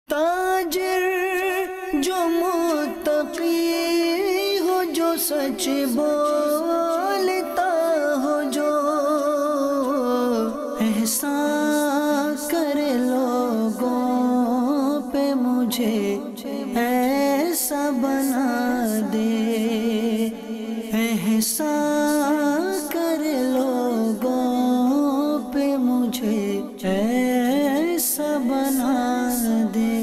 تاجر جو متقی ہو، جو سچ بولتا ہو، جو احسان کرے لوگوں پہ، مجھے ایسا بنا دے، احسان کرے لوگوں پہ، مجھے ایسا بنا دے۔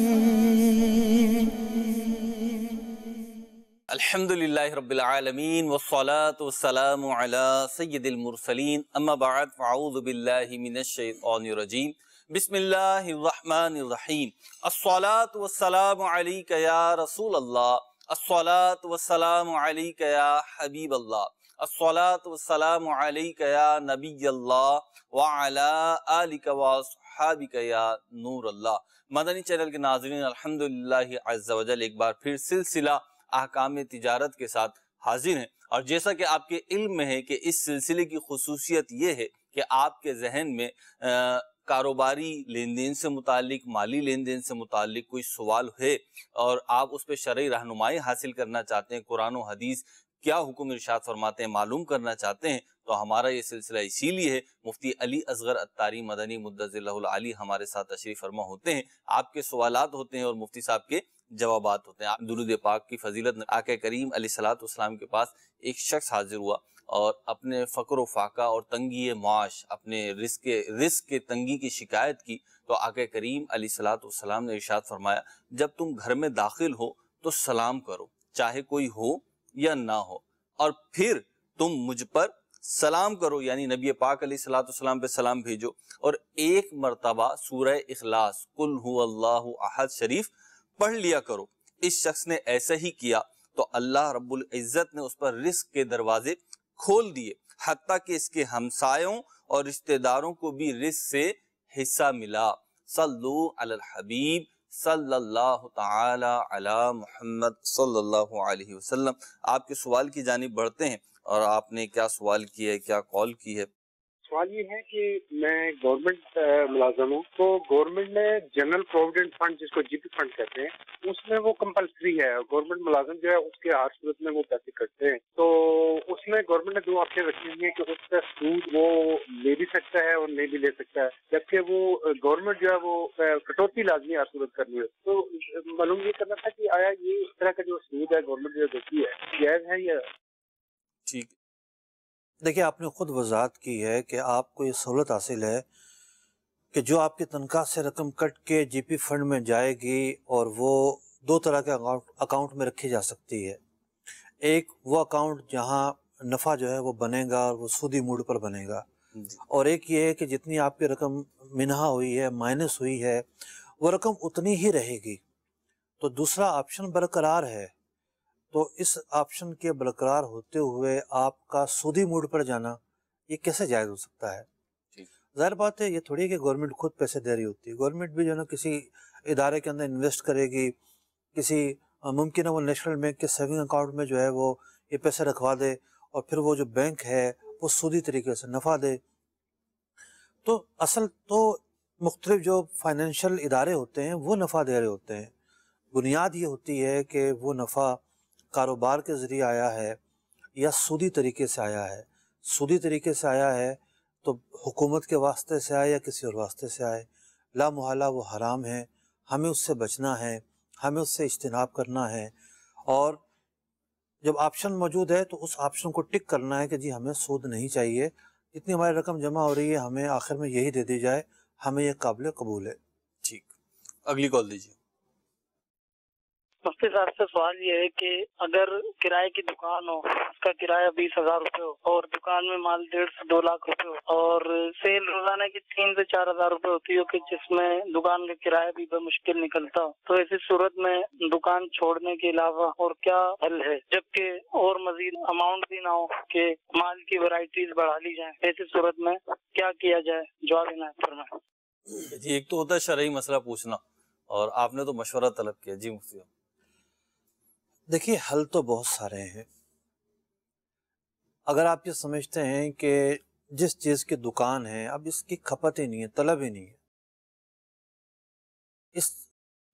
الحمدللہ رب العالمین والصلاة والسلام علی سید المرسلین، اما بعد فاعوذ باللہ من الشیطان الرجیم، بسم اللہ الرحمن الرحیم۔ الصلاة والسلام علیک یا رسول اللہ، الصلاة والسلام علیک یا حبیب اللہ، الصلاة والسلام علیک یا نبی اللہ وعلی آلک واصحابک یا نور اللہ۔ مدنی چینل کے ناظرین، الحمدللہ عز و جل ایک بار پھر سلسلہ احکام تجارت کے ساتھ حاضر ہیں، اور جیسا کہ آپ کے علم میں ہے کہ اس سلسلے کی خصوصیت یہ ہے کہ آپ کے ذہن میں کاروباری لین دین سے متعلق، مالی لین دین سے متعلق کوئی سوال ہے اور آپ اس پہ شرعی رہنمائی حاصل کرنا چاہتے ہیں، قرآن و حدیث کیا حکم ارشاد فرماتے ہیں معلوم کرنا چاہتے ہیں، تو ہمارا یہ سلسلہ اسی لیے ہے۔ مفتی علی اصغر عطاری مدنی مدظر اللہ العالی ہمارے ساتھ تشریف فرما ہوتے ہیں، آپ کے سوالات ہوتے ہیں اور مفتی صاحب کے جوابات ہوتے ہیں۔ درود پاک کی فضیلت میں آقا کریم علیہ الصلوۃ والسلام کے پاس ایک شخص حاضر ہوا اور اپنے فقر و فاقہ اور تنگی معاش، اپنے رزق کے تنگی کی شکایت کی، تو آقا کریم علیہ الصلوۃ والسلام نے ارشاد فرمایا، جب تم گھر میں داخل ہو تو سلام کرو، چاہے کوئی ہو یا نہ ہو، اور پھر تم مجھ پر سلام کرو، یعنی نبی پاک علیہ الصلوۃ والسلام پہ سلام بھیجو، اور ایک مرتبہ سورہ اخلاص قل هو اللہ احد شریف پڑھ لیا کرو۔ اس شخص نے ایسا ہی کیا تو اللہ رب العزت نے اس پر رزق کے دروازے کھول دیے، حتیٰ کہ اس کے ہمسایوں اور رشتہ داروں کو بھی رزق سے حصہ ملا۔ صلو علی الحبیب صلی اللہ تعالی علی محمد صلی اللہ علیہ وسلم۔ آپ کے سوال کی جانب بڑھتے ہیں، اور آپ نے کیا سوال کی ہے، کیا کال کی ہے؟ سوال یہ ہے کہ میں گورنمنٹ ملازم ہوں، تو گورنمنٹ نے جنرل پروویڈنٹ فنڈ، جس کو جی پی فنڈ کہتے ہیں، اس میں وہ کمپلسری ہے، گورنمنٹ ملازم جو ہے اس کے ہر صورت میں وہ پیسے کٹتے ہیں، تو اس میں گورنمنٹ نے 2 آپشن رکھی ہوئی ہیں کہ اس کا سود وہ لے بھی سکتا ہے اور نہیں بھی لے سکتا ہے، جبکہ وہ گورنمنٹ جو ہے وہ کٹوتی لازمی ہر صورت کرنی ہے۔ تو معلوم یہ کرنا تھا کہ آیا یہ اس طرح کا جو سود ہے گورنمنٹ جو دیتی ہے جائز ہے یا؟ ٹھیک، دیکھیں، آپ نے خود وضاحت کی ہے کہ آپ کو یہ سہولت حاصل ہے کہ جو آپ کی تنخواہ سے رقم کٹ کے جی پی فنڈ میں جائے گی، اور وہ 2 طرح کے اکاؤنٹ میں رکھی جا سکتی ہے۔ ایک وہ اکاؤنٹ جہاں نفع جو ہے وہ بنے گا اور وہ سودی موڈ پر بنے گا، اور ایک یہ ہے کہ جتنی آپ کی رقم منہا ہوئی ہے، مائنس ہوئی ہے، وہ رقم اتنی ہی رہے گی۔ تو دوسرا آپشن برقرار ہے، تو اس آپشن کے برقرار ہوتے ہوئے آپ کا سودی موڈ پر جانا یہ کیسے جائز ہو سکتا ہے؟ ظاہر بات ہے، یہ تھوڑی ہے کہ گورنمنٹ خود پیسے دے رہی ہوتی ہے، گورنمنٹ بھی جو ہے نا کسی ادارے کے اندر انویسٹ کرے گی، کسی ممکن ہے وہ نیشنل بینک کے سیونگ اکاؤنٹ میں جو ہے وہ یہ پیسے رکھوا دے، اور پھر وہ جو بینک ہے وہ سودی طریقے سے نفع دے۔ تو اصل تو مختلف جو فائنینشیل ادارے ہوتے ہیں وہ نفع دے رہے ہوتے ہیں، بنیاد یہ ہوتی ہے کہ وہ نفع کاروبار کے ذریعے آیا ہے یا سودی طریقے سے آیا ہے۔ سودی طریقے سے آیا ہے تو حکومت کے واسطے سے آئے یا کسی اور واسطے سے آئے، لا محالہ وہ حرام ہے، ہمیں اس سے بچنا ہے، ہمیں اس سے اجتناب کرنا ہے، اور جب آپشن موجود ہے تو اس آپشن کو ٹک کرنا ہے کہ جی ہمیں سود نہیں چاہیے، جتنی ہماری رقم جمع ہو رہی ہے ہمیں آخر میں یہی دے دی جائے، ہمیں یہ قابل قبول ہے۔ ٹھیک، اگلی کال دیجیے۔ مفتی صاحب سے سوال یہ ہے کہ اگر کرائے کی دکان ہو، اس کا کرایہ 20,000 روپے ہو، اور دکان میں مال 1.5 سے 2 لاکھ روپے ہو، اور سیل روزانہ کی 3 سے 4,000 روپے ہوتی ہو، کہ جس میں دکان کا کرایہ بھی بمشکل نکلتا ہو، تو ایسی صورت میں دکان چھوڑنے کے علاوہ اور کیا حل ہے؟ جبکہ اور مزید اماؤنٹ بھی نہ ہو کہ مال کی ورائٹیز بڑھا لی جائیں، ایسی صورت میں کیا کیا جائے؟ جواب عنایت فرمائیں۔ جی، ایک تو ہوتا ہے شرعی مسئلہ پوچھنا، اور آپ نے تو مشورہ طلب کیا۔ جی مفتی صاحب۔ دیکھیے، حل تو بہت سارے ہیں۔ اگر آپ یہ سمجھتے ہیں کہ جس چیز کی دکان ہے اب اس کی کھپت ہی نہیں ہے، طلب ہی نہیں ہے، اس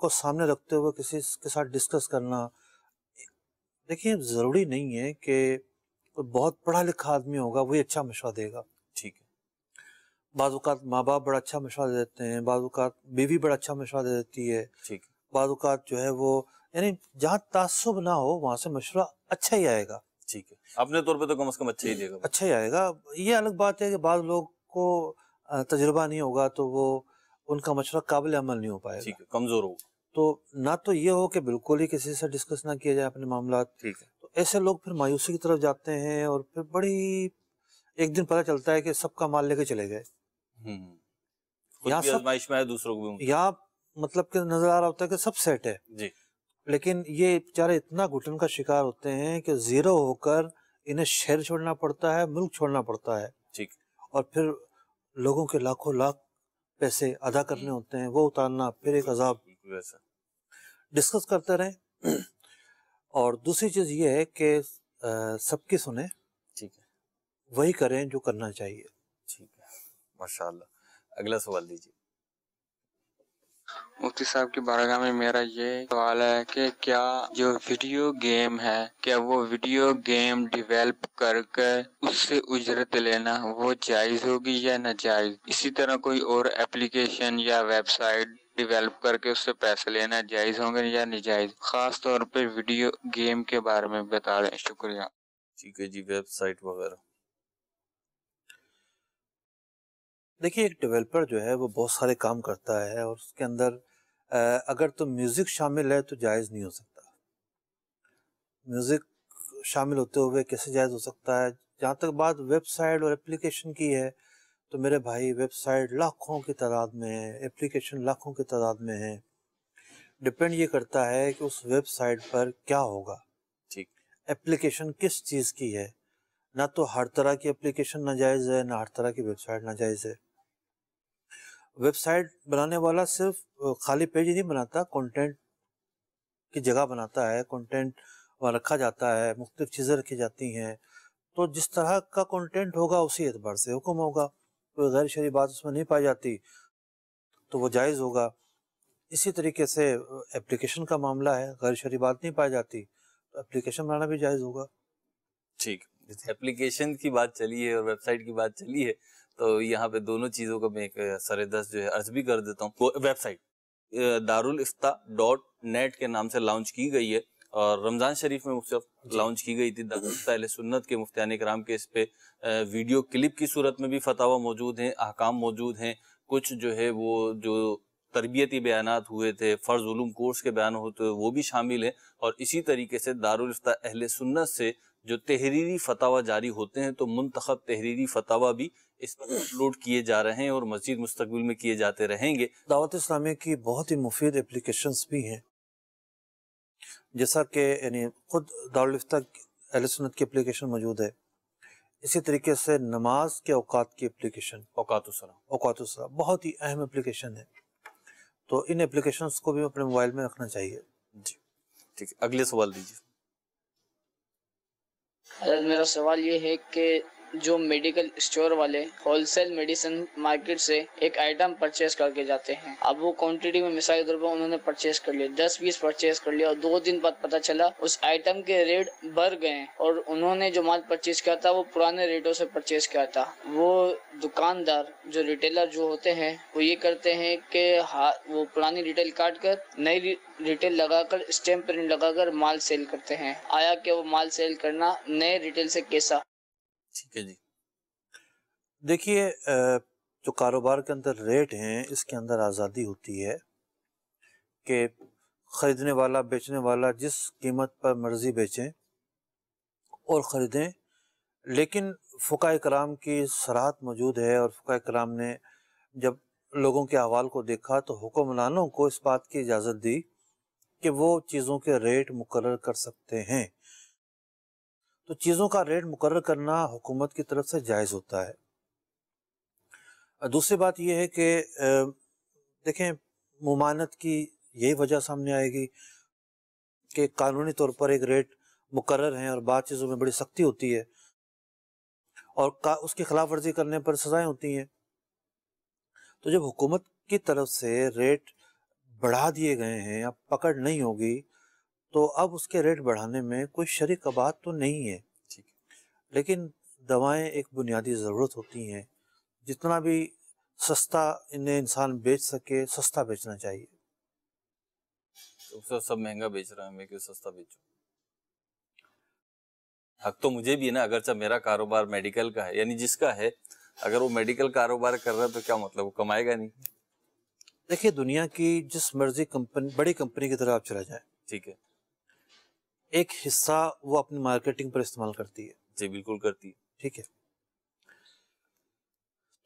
کو سامنے رکھتے ہوئے کسی کے ساتھ ڈسکس کرنا. دیکھیے ضروری نہیں ہے کہ کوئی بہت پڑھا لکھا آدمی ہوگا وہی اچھا مشورہ دے گا. ٹھیک ہے. بعض اوقات ماں باپ بڑا اچھا مشورہ دے دیتے ہیں، بعض اوقات بیوی بڑا اچھا مشورہ دے دیتی ہے، ٹھیک ہے. بعض اوقات جو ہے وہ یعنی جہاں تعصب نہ ہو وہاں سے مشورہ اچھا ہی آئے گا. ٹھیک ہے. اپنے طور پہ تو کم از کم اچھا ہی دے گا. اچھا ہی آئے گا. یہ الگ بات ہے کہ بعض لوگ کو تجربہ نہیں ہوگا تو وہ ان کا مشورہ قابل عمل نہیں ہو پائے گا. ٹھیک ہے. کمزور ہوگا. تو نہ تو یہ ہو کہ بالکل ہی کسی سے ڈسکس نہ کیا جائے اپنے معاملات. ٹھیک ہے. تو ایسے لوگ پھر مایوسی کی طرف جاتے ہیں اور پھر بڑی ایک دن پتہ چلتا ہے کہ سب کا مال لے کے چلے گئے. خود بھی آزمائش میں ہے، دوسروں کو بھی. یا مطلب کہ نظر آ رہا ہوتا ہے کہ سب سیٹ ہے جی، لیکن یہ بیچارے اتنا گھٹن کا شکار ہوتے ہیں کہ زیرو ہو کر انہیں شہر چھوڑنا پڑتا ہے، ملک چھوڑنا پڑتا ہے. ٹھیک. اور پھر لوگوں کے لاکھوں لاکھ پیسے ادا کرنے ہوتے ہیں، وہ اتارنا پھر ایک عذاب. ویسا ڈسکس کرتے رہیں. اور دوسری چیز یہ ہے کہ سب کی سنیں، ٹھیک ہے، وہی کریں جو کرنا چاہیے. ٹھیک ہے. ماشاء اللہ. اگلا سوال دیجیے. مفتی صاحب کی بارگاہ میں میرا یہ سوال ہے کہ کیا جو ویڈیو گیم ہے، کیا وہ ویڈیو گیم ڈیویلپ کر کے اس سے اجرت لینا وہ جائز ہوگی یا ناجائز؟ اسی طرح کوئی اور اپلیکیشن یا ویب سائٹ ڈیویلپ کر کے اس سے پیسے لینا جائز ہوں گے یا ناجائز؟ خاص طور پہ ویڈیو گیم کے بارے میں بتا دیں. شکریہ. ٹھیک ہے جی. ویب سائٹ وغیرہ. دیکھیے ایک ڈیولپر جو ہے وہ بہت سارے کام کرتا ہے اور اس کے اندر اگر تو میوزک شامل ہے تو جائز نہیں ہو سکتا. میوزک شامل ہوتے ہوئے کیسے جائز ہو سکتا ہے؟ جہاں تک بات ویب سائٹ اور اپلیکیشن کی ہے تو میرے بھائی ویب سائٹ لاکھوں کی تعداد میں ہے، اپلیکیشن لاکھوں کی تعداد میں ہے. ڈپینڈ یہ کرتا ہے کہ اس ویب سائٹ پر کیا ہوگا، ٹھیک. اپلیکیشن کس چیز کی ہے. نہ تو ہر طرح کی اپلیکیشن ناجائز ہے، نہ ہر طرح کی ویب سائٹ ناجائز ہے. ویب سائٹ بنانے والا صرف خالی پیج ہی نہیں بناتا، کنٹینٹ کی جگہ بناتا ہے، کنٹینٹ وہاں رکھا جاتا ہے، مختلف چیزیں رکھی جاتی ہیں. تو جس طرح کا کنٹینٹ ہوگا اسی اعتبار سے حکم ہوگا. کوئی غیر شرعی بات اس میں نہیں پائی جاتی تو وہ جائز ہوگا. اسی طریقے سے اپلیکیشن کا معاملہ ہے، غیر شرعی بات نہیں پائی جاتی تو اپلیکیشن بنانا بھی جائز ہوگا. ٹھیک. اپلیکیشن کی بات چلی ہے اور ویب سائٹ کی بات چلی ہے تو یہاں پہ دونوں چیزوں کا میں ایک سر دست جو ہے عرض بھی کر دیتا ہوں. ویب سائٹ دارالفتہ.net کے نام سے لانچ کی گئی ہے اور رمضان شریف میں مختلف لانچ کی گئی تھی. دارالفتہ اہل سنت کے مفتیان کرام کے اس پہ ویڈیو کلپ کی صورت میں بھی فتاوی موجود ہیں، احکام موجود ہیں. کچھ جو ہے وہ جو تربیتی بیانات ہوئے تھے، فرض علوم کورس کے بیان ہوتے ہوئے وہ بھی شامل ہیں. اور اسی طریقے سے دارالفتہ اہل سنت سے جو تحریری فتاوی جاری ہوتے ہیں تو منتخب تحریری فتاوی بھی اس پر اپلوڈ کیے جا رہے ہیں اور مزید مستقبل میں کیے جاتے رہیں گے. دعوت اسلامی کی بہت ہی مفید اپلیکیشنز بھی ہیں، جیسا کہ یعنی خود دارالفتہ اہل سنت کی اپلیکیشن موجود ہے. اسی طریقے سے نماز کے اوقات کی اپلیکیشن اوقات الصلاۃ بہت ہی اہم اپلیکیشن ہے. تو ان اپلیکیشنز کو بھی اپنے موبائل میں رکھنا چاہیے. جی ٹھیک ہے. اگلے سوال دیجیے. حضرت میرا سوال یہ ہے کہ جو میڈیکل اسٹور والے ہول سیل میڈیسن مارکیٹ سے ایک آئٹم پرچیز کر کے جاتے ہیں، اب وہ کوانٹٹی میں مثال کے طور پر انہوں نے پرچیز کر لیا، 10-20 پرچیز کر لیا اور 2 دن بعد پتہ چلا اس آئٹم کے ریٹ بڑھ گئے اور انہوں نے جو مال پرچیز کیا تھا وہ پرانے ریٹوں سے پرچیز کیا تھا. وہ دکاندار جو ریٹیلر جو ہوتے ہیں وہ یہ کرتے ہیں کہ وہ پرانی ریٹیل کاٹ کر نئی ریٹیل لگا کر اسٹیمپ پرنٹ لگا کر مال سیل کرتے ہیں. آیا کہ وہ مال سیل کرنا نئے ریٹیل سے کیسا؟ ٹھیک ہے جی. دیکھیے جو کاروبار کے اندر ریٹ ہیں اس کے اندر آزادی ہوتی ہے کہ خریدنے والا بیچنے والا جس قیمت پر مرضی بیچیں اور خریدیں. لیکن فقہاء کرام کی صراحت موجود ہے اور فقہاء کرام نے جب لوگوں کے احوال کو دیکھا تو حکمرانوں کو اس بات کی اجازت دی کہ وہ چیزوں کے ریٹ مقرر کر سکتے ہیں. تو چیزوں کا ریٹ مقرر کرنا حکومت کی طرف سے جائز ہوتا ہے. دوسری بات یہ ہے کہ دیکھیں ممانعت کی یہی وجہ سامنے آئے گی کہ قانونی طور پر ایک ریٹ مقرر ہیں اور بعض چیزوں میں بڑی سختی ہوتی ہے اور اس کی خلاف ورزی کرنے پر سزائیں ہوتی ہیں. تو جب حکومت کی طرف سے ریٹ بڑھا دیے گئے ہیں، اب پکڑ نہیں ہوگی، تو اب اس کے ریٹ بڑھانے میں کوئی شرعی قباحت تو نہیں ہے، ٹھیک ہے. لیکن دوائیں ایک بنیادی ضرورت ہوتی ہیں، جتنا بھی سستا انہیں انسان بیچ سکے سستا بیچنا چاہیے. تو سب مہنگا بیچ رہا ہے، میں کیوں سستا بیچوں؟ حق تو مجھے بھی ہے نا، اگرچہ میرا کاروبار میڈیکل کا ہے، یعنی جس کا ہے اگر وہ میڈیکل کاروبار کر رہا ہے تو کیا مطلب، وہ کمائے گا نہیں؟ دیکھیے دنیا کی جس مرضی کمپنی، بڑی کمپنی کی طرف آپ چلا جائیں، ٹھیک ہے، ایک حصہ وہ اپنی مارکیٹنگ پر استعمال کرتی ہے. جی بالکل کرتی ہے. ٹھیک ہے،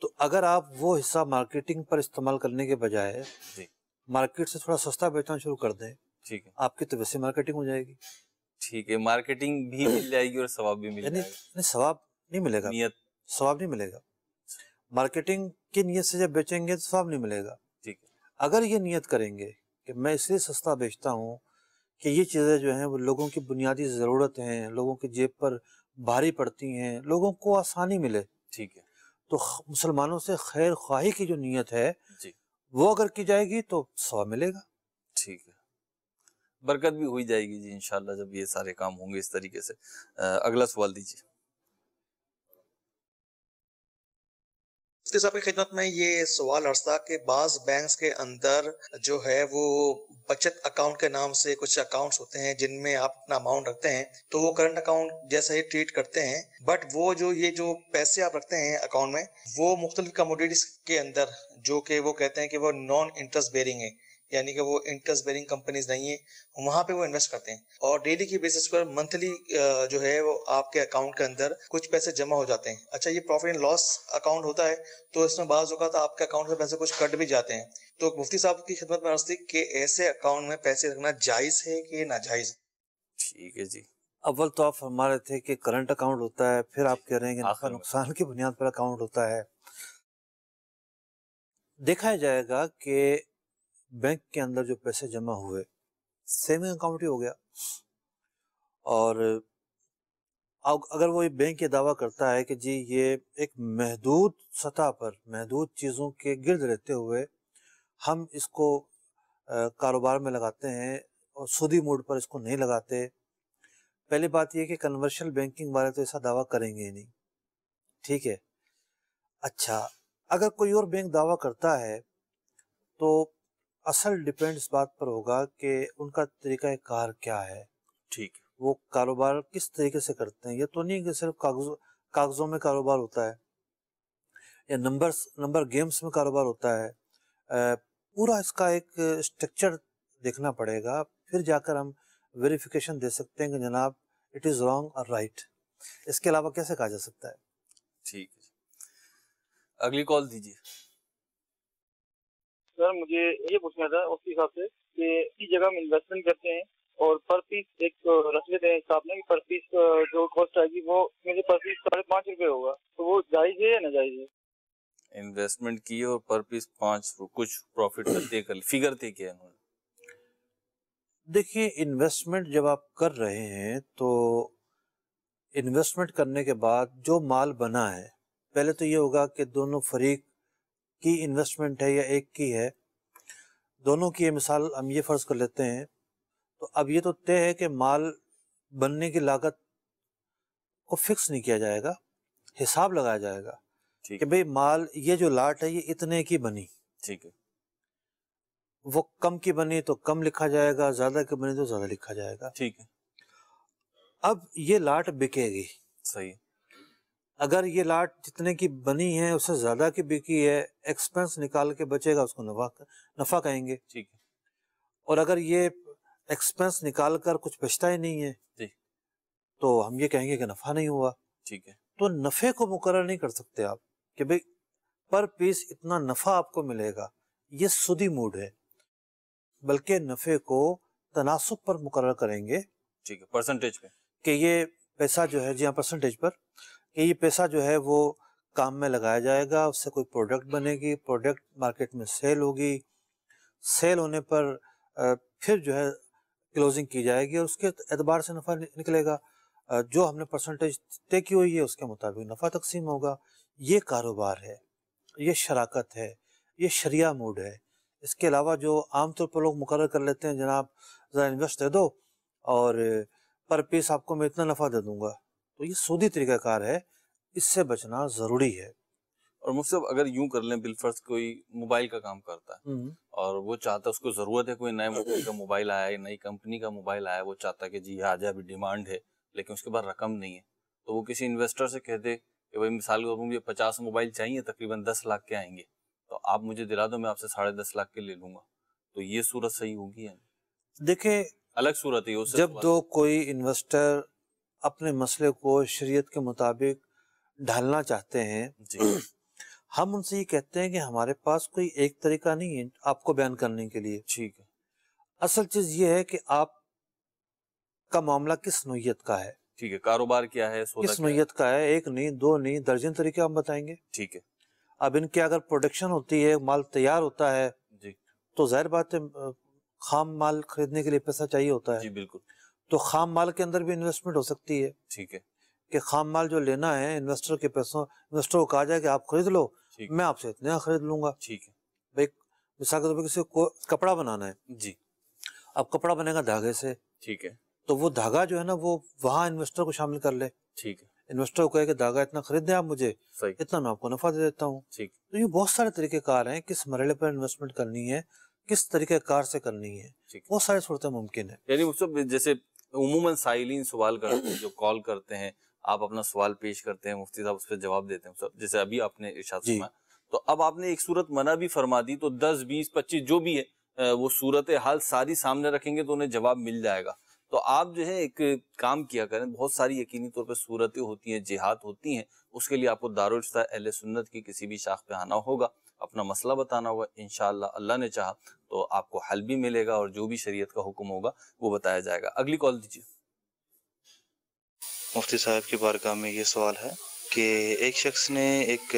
تو اگر آپ وہ حصہ مارکیٹنگ پر استعمال کرنے کے بجائے جی مارکیٹ سے تھوڑا سستا بیچنا شروع کر دیں، ٹھیک ہے، آپ کی تو ویسے مارکیٹنگ ہو جائے گی. ٹھیک ہے، مارکیٹنگ بھی مل جائے گی اور ثواب بھی مل یعنی جائے گا. ثواب نہیں ملے گا، نیت. ثواب نہیں ملے گا. مارکیٹنگ کی نیت سے جب بیچیں گے تو ثواب نہیں ملے گا. ٹھیک ہے، اگر یہ نیت کریں گے کہ میں اس لیے سستا بیچتا ہوں کہ یہ چیزیں جو ہیں وہ لوگوں کی بنیادی ضرورت ہیں، لوگوں کی جیب پر بھاری پڑتی ہیں، لوگوں کو آسانی ملے، ٹھیک ہے، تو مسلمانوں سے خیر خواہی کی جو نیت ہے جی وہ اگر کی جائے گی تو ثواب ملے گا. ٹھیک ہے، برکت بھی ہوئی جائے گی جی انشاءاللہ جب یہ سارے کام ہوں گے اس طریقے سے. اگلا سوال دیجیے. مفتی صاحب کی خدمت میں یہ سوال عرض تھا کہ بعض بینکس کے اندر جو ہے وہ بچت اکاؤنٹ کے نام سے کچھ اکاؤنٹس ہوتے ہیں جن میں آپ اپنا اماؤنٹ رکھتے ہیں تو وہ کرنٹ اکاؤنٹ جیسا ہی ٹریٹ کرتے ہیں، بٹ وہ جو پیسے آپ رکھتے ہیں اکاؤنٹ میں وہ مختلف کموڈیٹیز کے اندر جو کہ وہ کہتے ہیں کہ وہ نان انٹرسٹ بیرنگ ہے، یعنی کہ وہ انٹرسٹ بیرنگ کمپنیز نہیں ہیں، وہاں پہ وہ انویسٹ کرتے ہیں اور ڈیلی کی بیسس پر منتھلی جو ہے وہ آپ کے اکاؤنٹ کے اندر کچھ پیسے جمع ہو جاتے ہیں. اچھا، یہ پروفٹ اینڈ لاس اکاؤنٹ ہوتا ہے تو اس میں بعض اوقات آپ کے اکاؤنٹ سے پیسے کچھ کٹ بھی جاتے ہیں، تو مفتی صاحب کی خدمت میں عرض تھی کہ ایسے اکاؤنٹ میں پیسے رکھنا جائز ہے کہ ناجائز؟ ٹھیک ہے جی. اول تو آپ فرما رہے تھے کہ کرنٹ اکاؤنٹ ہوتا ہے، پھر آپ کہہ رہے ہیں کہ نفع آخر میں نقصان کی بنیاد پر اکاؤنٹ ہوتا ہے. دیکھا جائے گا کہ بینک کے اندر جو پیسے جمع ہوئے سیونگ اکاؤنٹ ہی ہو گیا، اور اگر وہ بینک یہ دعویٰ کرتا ہے کہ جی یہ ایک محدود سطح پر محدود چیزوں کے گرد رہتے ہوئے ہم اس کو کاروبار میں لگاتے ہیں اور سودی موڈ پر اس کو نہیں لگاتے، پہلی بات یہ کہ کنورشل بینکنگ والے تو ایسا دعویٰ کریں گے ہی نہیں. ٹھیک ہے، اچھا اگر کوئی اور بینک دعویٰ کرتا ہے تو اصل ڈیپینڈ اس بات پر ہوگا کہ ان کا طریقہ کار کیا ہے، ٹھیک ہے، وہ کاروبار کس طریقے سے کرتے ہیں. یہ تو نہیں کہ صرف کاغذوں میں کاروبار ہوتا ہے یا نمبر گیمز میں کاروبار ہوتا ہے. پورا اس کا ایک اسٹرکچر دیکھنا پڑے گا، پھر جا کر ہم ویریفیکیشن دے سکتے ہیں کہ جناب اٹ از رانگ اور رائٹ. اس کے علاوہ کیسے کہا جا سکتا ہے؟ ٹھیک ہے. اگلی کال دیجیے. سر مجھے یہ پوچھنا تھا اس حساب سے کہ اسی جگہ ہم انویسٹمنٹ کرتے ہیں اور پر پیس ایک رکھ لیتے ہیں حساب میں کہ پر پیس جو کاسٹ آئے گی وہ مجھے پر پیس 5.5 روپے ہوگا، تو وہ جائز ہے یا ناجائز ہے؟ انویسٹمنٹ کی اور پر پیس 5 کچھ پروفٹ فگر طے کیا انہوں نے. دیکھیے انویسٹمنٹ جب آپ کر رہے ہیں تو انویسٹمنٹ کرنے کے بعد جو مال بنا ہے پہلے تو یہ ہوگا کہ دونوں فریق کی انویسٹمنٹ ہے یا ایک کی ہے. دونوں کی مثال ہم یہ فرض کر لیتے ہیں، تو اب یہ تو طے ہے کہ مال بننے کی لاگت کو فکس نہیں کیا جائے گا، حساب لگایا جائے گا کہ بھئی مال یہ جو لاٹ ہے یہ اتنے کی بنی. ٹھیک ہے، وہ کم کی بنی تو کم لکھا جائے گا، زیادہ کی بنی تو زیادہ لکھا جائے گا. ٹھیک ہے، اب یہ لاٹ بکے گی. صحیح. اگر یہ لاٹ جتنے کی بنی ہے اس سے زیادہ کی بکی ہے، ایکسپنس نکال کے بچے گا اس کو نفع کہیں گے. ٹھیک ہے، اور اگر یہ ایکسپنس نکال کر کچھ بچتا ہی نہیں ہے جی تو ہم یہ کہیں گے کہ نفع نہیں ہوا. ٹھیک ہے، تو نفع کو مقرر نہیں کر سکتے آپ کہ بھئی پر پیس اتنا نفع آپ کو ملے گا، یہ سودی موڈ ہے، بلکہ نفع کو تناسب پر مقرر کریں گے. ٹھیک ہے، پرسنٹیج پہ کہ یہ پیسہ جو ہے جی ہاں پرسنٹیج پر، کہ یہ پیسہ جو ہے وہ کام میں لگایا جائے گا، اس سے کوئی پروڈکٹ بنے گی، پروڈکٹ مارکیٹ میں سیل ہوگی، سیل ہونے پر پھر جو ہے کلوزنگ کی جائے گی اور اس کے اعتبار سے نفع نکلے گا. جو ہم نے پرسنٹیج طے کی ہوئی ہے اس کے مطابق نفع تقسیم ہوگا. یہ کاروبار ہے، یہ شراکت ہے، یہ شریعہ موڈ ہے. اس کے علاوہ جو عام طور پر لوگ مقرر کر لیتے ہیں جناب ذرا انویسٹ دے دو اور پر پیس آپ کو میں اتنا نفع دے دوں گا، تو یہ سودی طریقہ کار ہے، اس سے بچنا ضروری ہے۔ اور مفتی صاحب اگر یوں کر لیں بالفرض کوئی موبائل کا کام کرتا ہے اور وہ چاہتا ہے، اس کو ضرورت ہے، کوئی نئے موبائل کا موبائل آیا ہے، نئی کمپنی کا موبائل آیا ہے، وہ چاہتا ہے کہ جی آ جائے، ابھی ڈیمانڈ ہے، لیکن اس کے بعد رقم نہیں ہے، تو وہ کسی انویسٹر سے کہتے کہ بھائی مثال کے طور پر مجھے 50 موبائل چاہیے، تقریباً 10 لاکھ کے آئیں گے، تو آپ مجھے دلا دو، میں آپ سے 10.5 لاکھ کے لے لوں گا، تو یہ صورت صحیح ہوگی؟ دیکھیں الگ صورت ہے اس جب دو کوئی انویسٹر اپنے مسئلے کو شریعت کے مطابق ڈھالنا چاہتے ہیں، ہم ان سے یہ کہتے ہیں کہ ہمارے پاس کوئی ایک طریقہ نہیں ہے آپ کو بیان کرنے کے لیے، ٹھیک ہے، اصل چیز یہ ہے کہ آپ کا معاملہ کس نوعیت کا ہے، ٹھیک ہے، کاروبار کیا ہے، سودا کس کیا ہے، نوعیت کا ہے، ایک نہیں، دو نہیں، درجن طریقے ہم بتائیں گے۔ ٹھیک ہے، اب ان کے اگر پروڈکشن ہوتی ہے، مال تیار ہوتا ہے، جی تو ظاہر بات ہے خام مال خریدنے کے لیے پیسہ چاہیے ہوتا ہے، جی بالکل، تو خام مال کے اندر بھی انویسٹمنٹ ہو سکتی ہے ٹھیک ہے، کہ خام مال جو لینا ہے انویسٹر کے پیسوں، انویسٹر کو کہا جائے کہ آپ خرید لو، ٹھیک میں آپ سے اتنا خرید لوں گا۔ ٹھیک ہے، بھائی مثال کے طور پر کسی کو کپڑا بنانا ہے، جی اب کپڑا بنے گا دھاگے سے، ٹھیک ہے، تو وہ دھاگا جو ہے نا وہ وہاں انویسٹر کو شامل کر لے، ٹھیک ہے، انویسٹر کو کہے کہ دھاگا اتنا خرید دیں آپ مجھے، صحیح، اتنا میں آپ کو نفع دے دیتا ہوں۔ ٹھیک، تو یہ بہت سارے طریقہ کار ہیں، کس مرحلے پر انویسٹمنٹ کرنی ہے، کس طریقہ کار سے کرنی ہے، ٹھیک، بہت سارے صورتیں ممکن ہیں۔ یعنی مطلب جیسے عموماً سائلین سوال کرتے ہیں، جو کال کرتے ہیں، آپ اپنا سوال پیش کرتے ہیں، مفتی صاحب اس پہ جواب دیتے ہیں، جیسے ابھی آپ نے ارشاد جی فرمایا، تو اب آپ نے ایک صورت منع بھی فرما دی، تو 10 20 25 جو بھی ہے وہ صورت حال ساری سامنے رکھیں گے تو انہیں جواب مل جائے گا۔ تو آپ جو ہے ایک کام کیا کریں، بہت ساری یقینی طور پہ صورتیں ہوتی ہیں، جہات ہوتی ہیں، اس کے لیے آپ کو دارالفتہ اہل سنت کی کسی بھی شاخ پہ آنا ہوگا، اپنا مسئلہ بتانا ہوگا، انشاءاللہ اللہ نے چاہا تو آپ کو حل بھی ملے گا اور جو بھی شریعت کا حکم ہوگا وہ بتایا جائے گا۔ اگلی کال دیجیے۔ مفتی صاحب کی بارگاہ میں یہ سوال ہے کہ ایک شخص نے ایک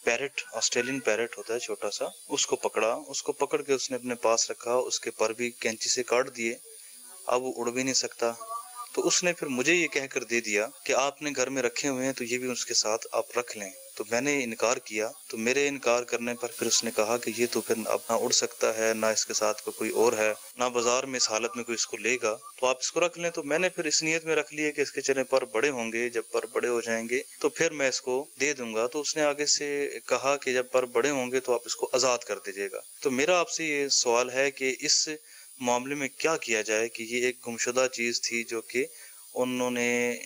پیرٹ، آسٹریلین پیرٹ ہوتا ہے چھوٹا سا، اس کو پکڑا، اس کو پکڑ کے اس نے اپنے پاس رکھا، اس کے پر بھی کینچی سے کاٹ دیے، اب وہ اڑ بھی نہیں سکتا، تو اس نے پھر مجھے یہ کہہ کر دے دیا کہ آپ نے گھر میں رکھے ہوئے ہیں تو یہ بھی اس کے ساتھ آپ رکھ لیں، تو میں نے انکار کیا، تو میرے انکار کرنے پر پھر اس نے کہا کہ یہ تو پھر اب نہ اڑ سکتا ہے، نہ اس کے ساتھ کوئی اور ہے، نہ بازار میں اس حالت میں کوئی اس کو لے گا، تو آپ اس کو رکھ لیں۔ تو میں نے پھر اس نیت میں رکھ لیا کہ اس کے چلے پر بڑے ہوں گے، جب پر بڑے ہو جائیں گے تو پھر میں اس کو دے دوں گا، تو اس نے آگے سے کہا کہ جب پر بڑے ہوں گے تو آپ اس کو آزاد کر دیجیے گا۔ تو میرا آپ سے یہ سوال ہے کہ اس معاملے میں کیا کیا جائے کہ یہ ایک گمشدہ چیز تھی جو کہ انہوں نے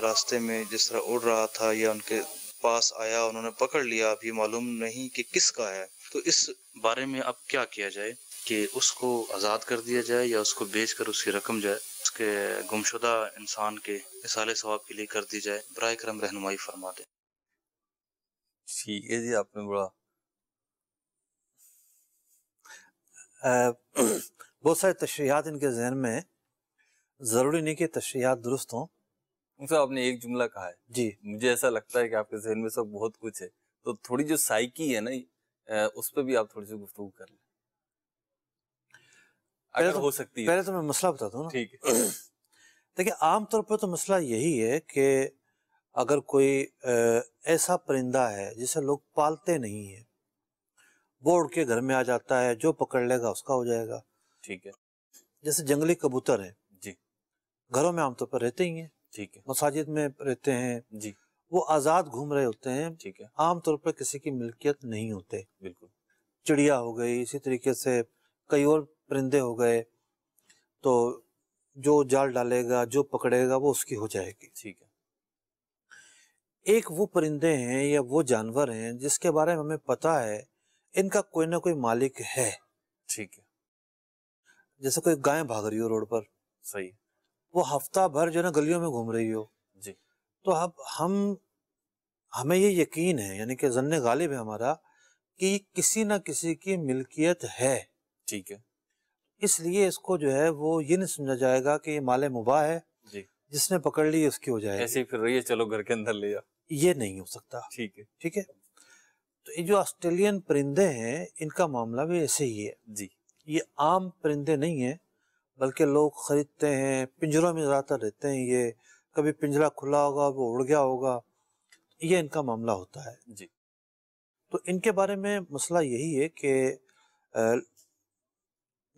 راستے میں جس طرح اڑ رہا تھا یا ان کے پاس آیا، انہوں نے پکڑ لیا، اب یہ معلوم نہیں کہ کس کا ہے، تو اس بارے میں اب کیا کیا جائے کہ اس کو آزاد کر دیا جائے یا اس کو بیچ کر اس کی رقم جائے اس کے گمشدہ انسان کے اصالہ ثواب کے لیے کر دی جائے؟ برائے کرم رہنمائی فرما دیں۔ ٹھیک ہے جی، آپ نے بڑا بہت سارے تشریحات ان کے ذہن میں، ضروری نہیں کہ تشریحات درست ہوں۔ صاحب آپ نے ایک جملہ کہا ہے، جی مجھے ایسا لگتا ہے کہ آپ کے ذہن میں سب بہت کچھ ہے، تو تھوڑی جو سائیکی ہے نا اس پہ بھی آپ تھوڑی سی گفتگو کر لیں اگر ہو سکتی ہے۔ پہلے تو میں مسئلہ بتاتا ہوں نا۔ ٹھیک ہے، دیکھیں عام طور پر تو مسئلہ یہی ہے کہ اگر کوئی ایسا پرندہ ہے جسے لوگ پالتے نہیں ہیں، وہ اڑ کے گھر میں آ جاتا ہے، جو پکڑ لے گا اس کا ہو جائے گا۔ ٹھیک ہے، جیسے جنگلی کبوتر ہیں، جی گھروں میں عام طور پر رہتے ہی ہیں، ٹھیک ہے، مساجد میں رہتے ہیں، جی وہ آزاد گھوم رہے ہوتے ہیں، ٹھیک ہے، عام طور پر کسی کی ملکیت نہیں ہوتے۔ بالکل، چڑیا ہو گئی، اسی طریقے سے کئی اور پرندے ہو گئے، تو جو جال ڈالے گا، جو پکڑے گا وہ اس کی ہو جائے گی۔ ٹھیک ہے، ایک وہ پرندے ہیں یا وہ جانور ہیں جس کے بارے میں ہمیں پتہ ہے ان کا کوئی نہ کوئی مالک ہے، ٹھیک ہے، جیسے کوئی گائے بھاگ رہی ہو روڈ پر، صحیح، وہ ہفتہ بھر جو ہے نا گلیوں میں گھوم رہی ہو، جی تو اب ہمیں یہ یقین ہے، یعنی کہ ظن غالب ہے ہمارا کہ کسی نہ کسی کی ملکیت ہے، ٹھیک ہے، اس لیے اس کو جو ہے وہ یہ نہیں سمجھا جائے گا کہ یہ مال مباح ہے، جی جس نے پکڑ لی اس کی ہو جائے ایسے گی، ہی پھر رہی ہے، چلو گھر کے اندر لے جا، یہ نہیں ہو سکتا۔ ٹھیک ہے، ٹھیک ہے، تو یہ جو آسٹریلین پرندے ہیں ان کا معاملہ بھی ایسے ہی ہے، جی یہ عام پرندے نہیں ہیں، بلکہ لوگ خریدتے ہیں، پنجروں میں زیادہ تر رہتے ہیں، یہ کبھی پنجرہ کھلا ہوگا وہ اڑ گیا ہوگا، یہ ان کا معاملہ ہوتا ہے۔ جی تو ان کے بارے میں مسئلہ یہی ہے کہ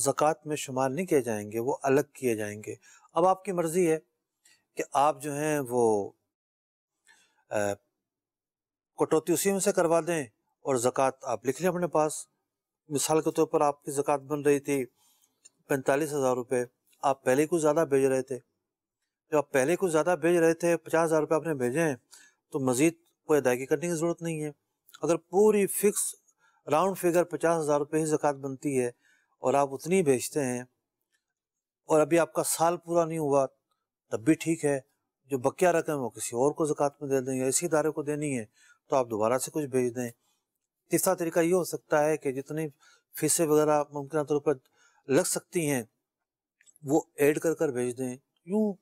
زکوٰۃ میں شمار نہیں کیے جائیں گے، وہ الگ کیے جائیں گے۔ اب آپ کی مرضی ہے کہ آپ جو ہیں وہ کٹوتی اسی میں سے کروا دیں اور زکوٰۃ آپ لکھ لیں اپنے پاس۔ مثال کے طور پر آپ کی زکوٰۃ بن رہی تھی 45,000 روپے، آپ پہلے کچھ زیادہ بھیج رہے تھے، جب آپ پہلے کچھ زیادہ بھیج رہے تھے 50,000 روپے آپ نے بھیجے ہیں تو مزید کوئی ادائیگی کرنے کی ضرورت نہیں ہے۔ اگر پوری فکس راؤنڈ فگر 50,000 روپے ہی زکوٰۃ بنتی ہے اور آپ اتنی بھیجتے ہیں اور ابھی آپ کا سال پورا نہیں ہوا تب بھی ٹھیک ہے، جو بقیہ رقم وہ کسی اور کو زکوٰۃ میں دے دیں یا اسی ادارے کو دینی ہے تو آپ دوبارہ سے کچھ بھیج دیں۔ تیسرا طریقہ یہ ہو سکتا ہے کہ جتنی فیسیں وغیرہ ممکنہ طور پر لگ سکتی ہیں وہ ایڈ کر کر بھیج دیں۔ یوں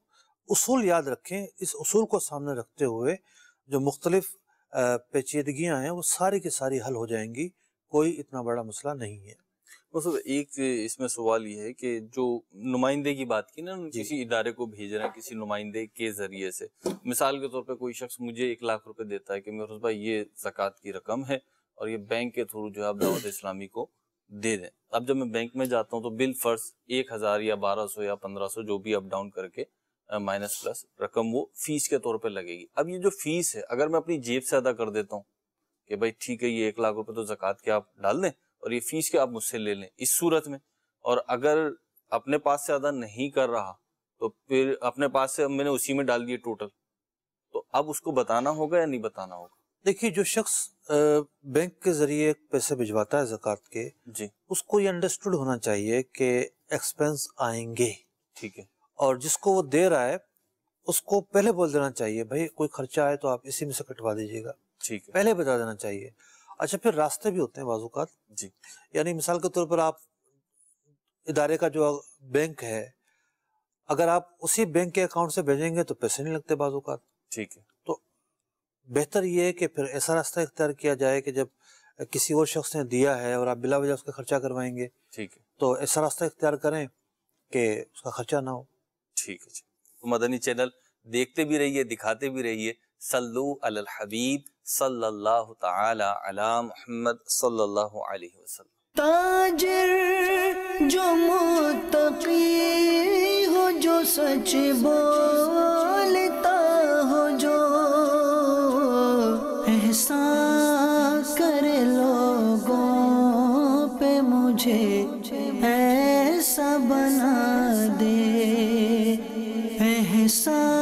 اصول یاد رکھیں، اس اصول کو سامنے رکھتے ہوئے جو مختلف پیچیدگیاں ہیں وہ ساری کی ساری حل ہو جائیں گی، کوئی اتنا بڑا مسئلہ نہیں ہے۔ ایک اس میں سوال یہ ہے کہ جو نمائندے کی بات کی نا، کسی ادارے کو بھیج رہے ہیں کسی نمائندے کے ذریعے سے، مثال کے طور پہ کوئی شخص مجھے 1,00,000 روپے دیتا ہے کہ میرے بھائی یہ زکوٰۃ کی رقم ہے اور یہ بینک کے تھرو جو ہے آپ دعوت اسلامی کو دے دیں۔ اب جب میں بینک میں جاتا ہوں تو بال فرض 1,000 یا 1,200 یا 1,500 جو بھی اپ ڈاؤن کر کے مائنس پلس رقم وہ فیس کے طور پہ لگے گی۔ اب یہ جو فیس ہے اگر میں اپنی جیب سے ادا کر دیتا ہوں کہ بھائی ٹھیک ہے یہ 1,00,000 روپے تو زکوٰۃ کے آپ ڈال دیں اور یہ فیس کے آپ مجھ سے لے لیں، اس صورت میں، اور اگر اپنے پاس سے ادا نہیں کر رہا تو پھر اپنے پاس سے میں نے اسی میں ڈال دیے ٹوٹل، تو اب اس کو بتانا ہوگا یا نہیں بتانا ہوگا؟ دیکھیے جو شخص بینک کے ذریعے پیسے بھجواتا ہے زکوٰۃ کے، جی، اس کو یہ انڈرسٹوڈ ہونا چاہیے کہ ایکسپینس آئیں گے، ٹھیک ہے، اور جس کو وہ دے رہا ہے اس کو پہلے بول دینا چاہیے بھائی کوئی خرچہ آئے تو آپ اسی میں سے کٹوا دیجیے گا، ٹھیک ہے، پہلے بتا دینا چاہیے۔ اچھا پھر راستے بھی ہوتے ہیں بعض اوقات، جی، یعنی مثال کے طور پر آپ ادارے کا جو بینک ہے اگر آپ اسی بینک کے اکاؤنٹ سے بھیجیں گے تو پیسے نہیں لگتے بعض اوقات، ٹھیک ہے، تو بہتر یہ ہے کہ پھر ایسا راستہ اختیار کیا جائے کہ جب کسی اور شخص نے دیا ہے اور آپ بلا وجہ اس کا خرچہ کروائیں گے ٹھیک ہے، تو ایسا راستہ اختیار کریں کہ اس کا خرچہ نہ ہو۔ ٹھیک ہے جی۔ تو مدنی چینل دیکھتے بھی رہیے، دکھاتے بھی رہیے۔ صلو علی الحبیب صلی اللہ تعالی علی محمد صلی اللہ علیہ وسلم۔ تاجر جو متقی ہو، جو سچ بولتا ہو، جو احسان کرے لوگوں پہ مجھے ایسا بنا دے، احسان